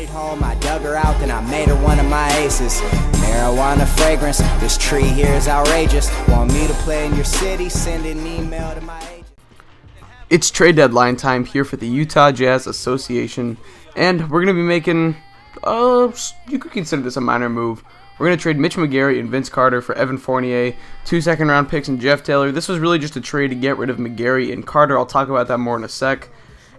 it home, I dug her out, then I made her one of my aces. Marijuana fragrance, this tree here is outrageous. Want me to play in your city? Send an email to my agent. It's trade deadline time here for the Utah Jazz Association, and we're going to be making, you could consider this a minor move. We're going to trade Mitch McGary and Vince Carter for Evan Fournier, 2 second-round picks, and Jeff Taylor. This was really just a trade to get rid of McGary and Carter. I'll talk about that more in a sec.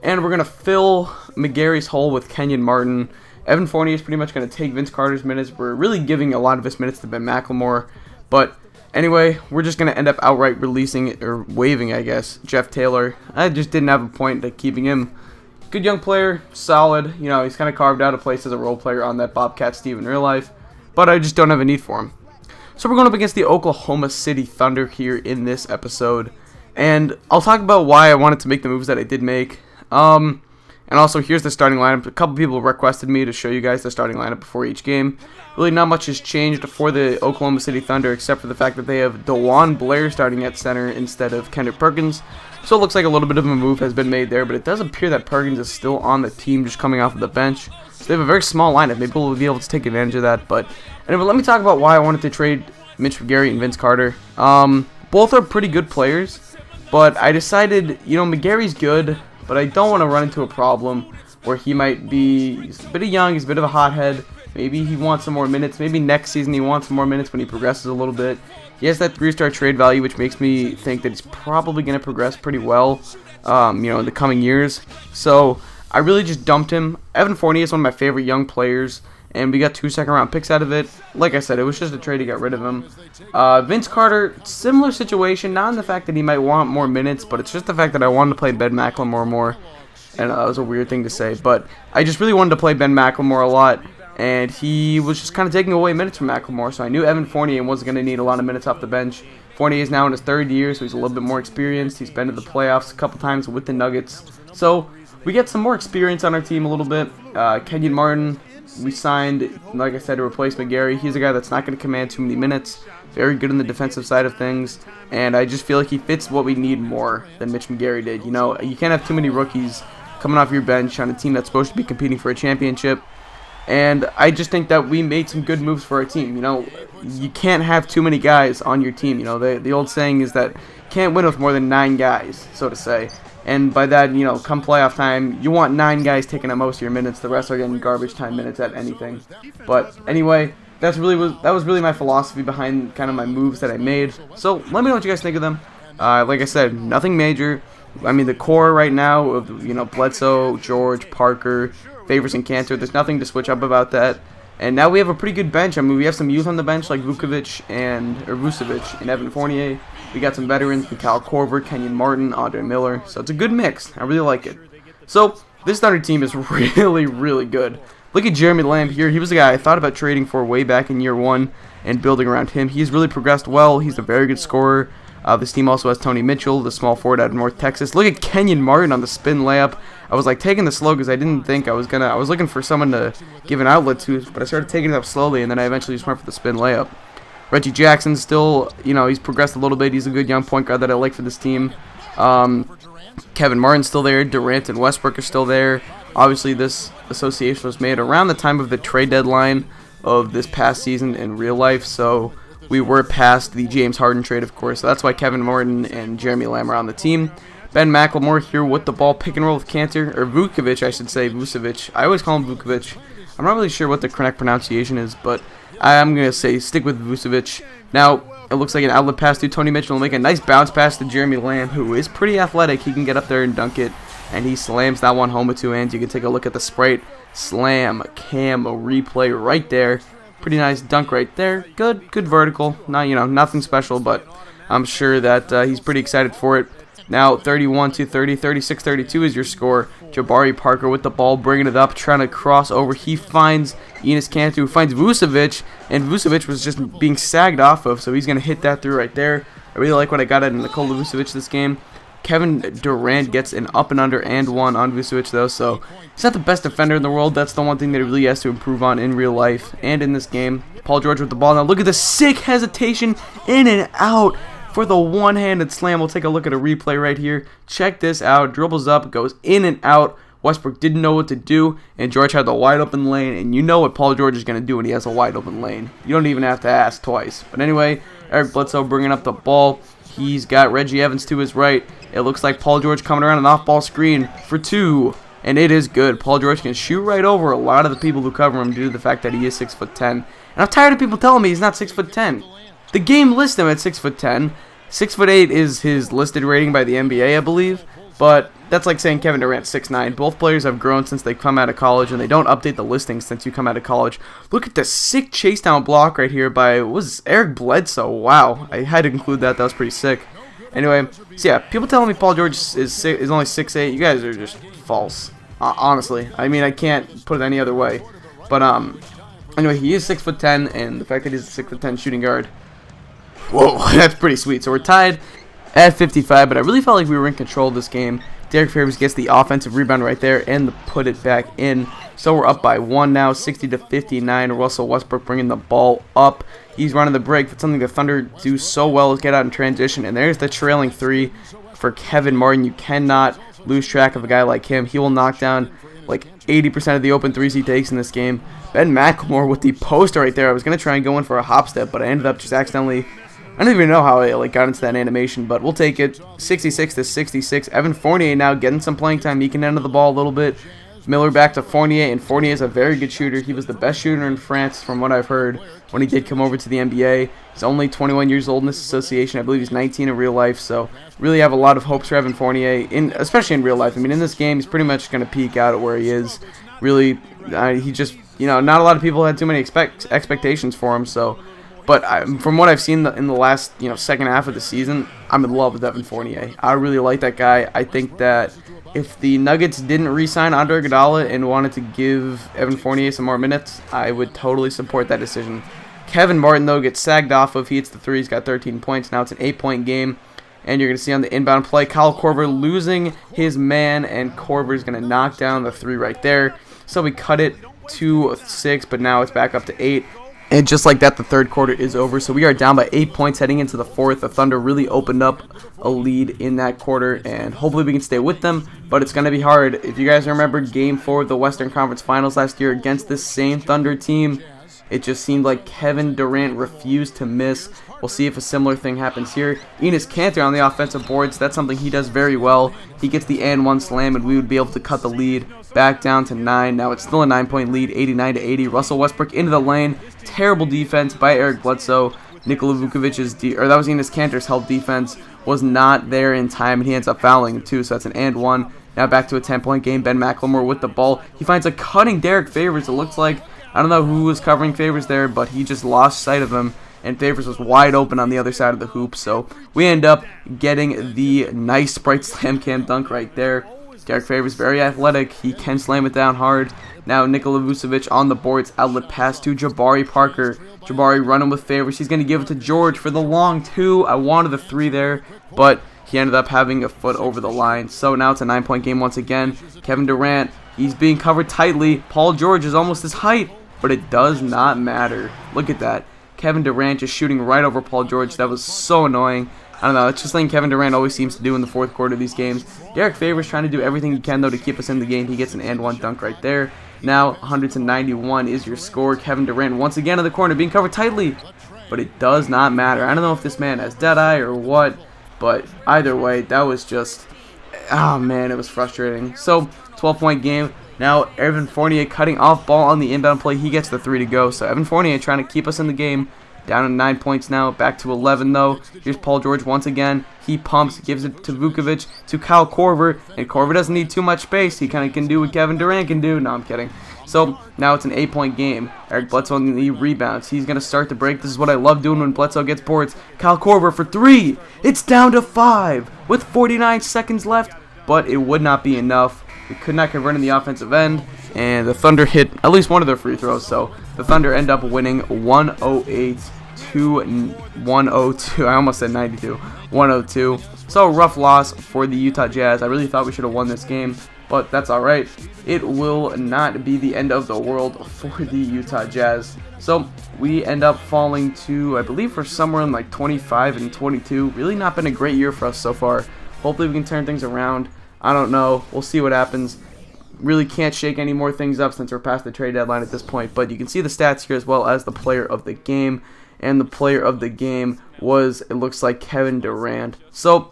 And we're going to fill McGary's hole with Kenyon Martin. Evan Fournier is pretty much going to take Vince Carter's minutes. We're really giving a lot of his minutes to Ben McLemore. But anyway, we're just going to end up outright releasing, or waiving, I guess, Jeff Taylor. I just didn't have a point to keeping him. Good young player, solid. You know, he's kind of carved out a place as a role player on that Bobcat Steve in real life. But I just don't have a need for him. So we're going up against the Oklahoma City Thunder here in this episode. And I'll talk about why I wanted to make the moves that I did make. And also, here's the starting lineup. A couple people requested me to show you guys the starting lineup before each game. Really not much has changed for the Oklahoma City Thunder except for the fact that they have DeJuan Blair starting at center instead of Kendrick Perkins. So it looks like a little bit of a move has been made there, but it does appear that Perkins is still on the team just coming off of the bench. So they have a very small lineup. Maybe we'll be able to take advantage of that. But anyway, let me talk about why I wanted to trade Mitch McGary and Vince Carter. Both are pretty good players, but I decided, you know, McGary's good, but I don't want to run into a problem where he might be, he's a bit young, he's a bit of a hothead. Maybe he wants some more minutes. Maybe next season he wants some more minutes when he progresses a little bit. He has that 3-star trade value, which makes me think that he's probably going to progress pretty well, you know, in the coming years. So I really just dumped him. Evan Fournier is one of my favorite young players, and we got 2 second-round picks out of it. Like I said, it was just a trade to get rid of him. Vince Carter, similar situation, not in the fact that he might want more minutes, but it's just the fact that I wanted to play Ben McLemore more. And that was a weird thing to say, but I just really wanted to play Ben McLemore a lot, and he was just kind of taking away minutes from McLemore, so I knew Evan Fournier wasn't going to need a lot of minutes off the bench. Fournier is now in his 3rd year, so he's a little bit more experienced. He's been to the playoffs a couple times with the Nuggets. So we get some more experience on our team a little bit. Kenyon Martin, we signed, like I said, to replace McGary. He's a guy that's not going to command too many minutes. Very good on the defensive side of things. And I just feel like he fits what we need more than Mitch McGary did. You know, you can't have too many rookies coming off your bench on a team that's supposed to be competing for a championship. And I just think that we made some good moves for our team. You know, you can't have too many guys on your team. You know, the old saying is that you can't win with more than 9 guys, so to say. And by that, you know, come playoff time, you want 9 guys taking up most of your minutes. The rest are getting garbage time minutes at anything. But anyway, that was really my philosophy behind kind of my moves that I made. So let me know what you guys think of them. Like I said, nothing major. I mean, the core right now of, you know, Bledsoe, George, Parker, Favors, and Cantor, there's nothing to switch up about that. And now we have a pretty good bench. I mean, we have some youth on the bench like Vucevic and Evan Fournier. We got some veterans from Kyle Korver, Kenyon Martin, Andre Miller. So it's a good mix. I really like it. So this Thunder team is really, really good. Look at Jeremy Lamb here. He was a guy I thought about trading for way back in year 1 and building around him. He's really progressed well. He's a very good scorer. This team also has Tony Mitchell, the small forward out of North Texas. Look at Kenyon Martin on the spin layup. I was like taking the slow because I didn't think I was looking for someone to give an outlet to, but I started taking it up slowly, and then I eventually just went for the spin layup. Reggie Jackson still, you know, he's progressed a little bit. He's a good young point guard that I like for this team. Kevin Martin's still there. Durant and Westbrook are still there. Obviously, this association was made around the time of the trade deadline of this past season in real life, so we were past the James Harden trade, of course, so that's why Kevin Martin and Jeremy Lamb are on the team. Ben McLemore here with the ball, pick and roll with Cantor, or Vucevic, I should say, Vucevic. I always call him Vucevic. I'm not really sure what the correct pronunciation is, but I'm going to say stick with Vucevic. Now, it looks like an outlet pass to Tony Mitchell will make a nice bounce pass to Jeremy Lamb, who is pretty athletic. He can get up there and dunk it, and he slams that one home with 2 hands. You can take a look at the Sprite slam cam replay right there. Pretty nice dunk right there. Good vertical. Not, you know, nothing special, but I'm sure that he's pretty excited for it. Now 31-30, 36-32 is your score. Jabari Parker with the ball, bringing it up, trying to cross over. He finds Enes Kanter, who finds Vucevic, and Vucevic was just being sagged off of, so he's going to hit that through right there. I really like what I got at Nikola Vucevic this game. Kevin Durant gets an up and under and one on Vucevic, though, so he's not the best defender in the world. That's the one thing that he really has to improve on in real life and in this game. Paul George with the ball. Now look at the sick hesitation in and out for the one-handed slam. We'll take a look at a replay right here. Check this out. Dribbles up, goes in and out Westbrook didn't know what to do, and George had the wide open lane, and you know what Paul George is going to do when he has a wide open lane. You don't even have to ask twice. But anyway, Eric Bledsoe bringing up the ball. He's got Reggie Evans to his right. It looks like Paul George coming around an off-ball screen for 2. And it is good. Paul George can shoot right over a lot of the people who cover him due to the fact that he is 6'10". And I'm tired of people telling me he's not 6'10". The game lists him at 6'10". 6'8" is his listed rating by the NBA, I believe. But that's like saying Kevin Durant's 6'9". Both players have grown since they come out of college, and they don't update the listings since you come out of college. Look at the sick chase down block right here by Eric Bledsoe. Wow, I had to include that. That was pretty sick. Anyway, so yeah, people telling me Paul George is only 6'8". You guys are just false. Honestly, I mean, I can't put it any other way. But anyway, he is 6'10", and the fact that he's a 6'10" shooting guard, whoa, that's pretty sweet. So we're tied at 55, but I really felt like we were in control of this game. Derek Favors gets the offensive rebound right there and put it back in. So we're up by 1 now, 60-59. Russell Westbrook bringing the ball up. He's running the break. That's something the Thunder do so well, is get out in transition. And there's the trailing 3 for Kevin Martin. You cannot lose track of a guy like him. He will knock down like 80% of the open threes he takes in this game. Ben McLemore with the poster right there. I was going to try and go in for a hop step, but I ended up just accidentally... I don't even know how I got into that animation, but we'll take it. 66-66. Evan Fournier now getting some playing time. He can handle the ball a little bit. Miller back to Fournier, and Fournier is a very good shooter. He was the best shooter in France from what I've heard when he did come over to the NBA. He's only 21 years old in this association. I believe he's 19 in real life, so really have a lot of hopes for Evan Fournier, especially in real life. I mean, in this game, he's pretty much going to peak out at where he is. Really, he just, not a lot of people had too many expectations for him, so... But from what I've seen in the last second half of the season, I'm in love with Evan Fournier. I really like that guy. I think that if the Nuggets didn't re-sign Andre Iguodala and wanted to give Evan Fournier some more minutes, I would totally support that decision. Kevin Martin, though, gets sagged off of. He hits the 3. He's got 13 points. Now it's an 8-point game. And you're going to see on the inbound play, Kyle Korver losing his man, and Korver's going to knock down the 3 right there. So we cut it to 6, but now it's back up to 8. And just like that, the third quarter is over. So we are down by 8 points heading into the fourth. The Thunder really opened up a lead in that quarter, and hopefully we can stay with them. But it's going to be hard. If you guys remember Game 4 of the Western Conference Finals last year against this same Thunder team, it just seemed like Kevin Durant refused to miss. We'll see if a similar thing happens here. Enes Kanter on the offensive boards. That's something he does very well. He gets the and one slam, and we would be able to cut the lead back down to 9. Now it's still a 9-point lead, 89-80. Russell Westbrook into the lane. Terrible defense by Eric Bledsoe. Nikola Vukovic's, that was Enes Kanter's help defense, was not there in time, and he ends up fouling him too, so that's an and one. Now back to a 10-point game. Ben McLemore with the ball. He finds a cutting Derek Favors. It looks like, I don't know who was covering Favors there, but he just lost sight of him, and Favors was wide open on the other side of the hoop, so we end up getting the nice Sprite Slam Cam dunk right there. Derek Favors very athletic. He can slam it down hard. Now Nikola Vucevic on the boards. Outlet pass to Jabari Parker. Jabari running with Favors. He's going to give it to George for the long 2. I wanted the 3 there, but he ended up having a foot over the line. So now it's a 9-point game once again. Kevin Durant, he's being covered tightly. Paul George is almost his height, but it does not matter. Look at that. Kevin Durant just shooting right over Paul George. That was so annoying. I don't know, it's just something Kevin Durant always seems to do in the fourth quarter of these games. Derek Favors trying to do everything he can, though, to keep us in the game. He gets an and one dunk right there. Now, 100-91 is your score. Kevin Durant once again in the corner, being covered tightly. But it does not matter. I don't know if this man has dead-eye or what, but either way, that was just... oh, man, it was frustrating. So, 12-point game. Now, Evan Fournier cutting off ball on the inbound play. He gets the 3 to go. So, Evan Fournier trying to keep us in the game. Down to 9 points now, back to 11 though. Here's Paul George once again. He pumps, gives it to Vukovic, to Kyle Korver, and Korver doesn't need too much space. He kind of can do what Kevin Durant can do. No, I'm kidding. So now it's an 8-point game. Eric Bledsoe on the rebounds. He's going to start the break. This is what I love doing when Bledsoe gets boards. Kyle Korver for 3. It's down to 5 with 49 seconds left, but it would not be enough. We could not convert in the offensive end, and the Thunder hit at least one of their free throws, so the Thunder end up winning 108 to 102. I almost said 92. 102. So rough loss for the Utah Jazz. I really thought we should have won this game, but that's alright. It will not be the end of the world for the Utah Jazz. So we end up falling to, I believe we're somewhere in like 25 and 22. Really not been a great year for us so far. Hopefully we can turn things around. I don't know. We'll see what happens. really can't shake any more things up since we're past the trade deadline at this point. But you can see the stats here as well as the player of the game. And the player of the game was, it looks like, Kevin Durant. So,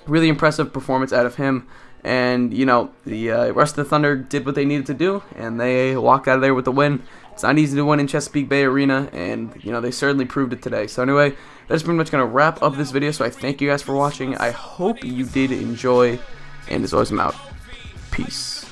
really impressive performance out of him. And, you know, the rest of the Thunder did what they needed to do, and they walked out of there with the win. It's not easy to win in Chesapeake Bay Arena, and, you know, they certainly proved it today. So anyway, that's pretty much going to wrap up this video, so I thank you guys for watching. I hope you did enjoy, and as always, I'm out. Peace.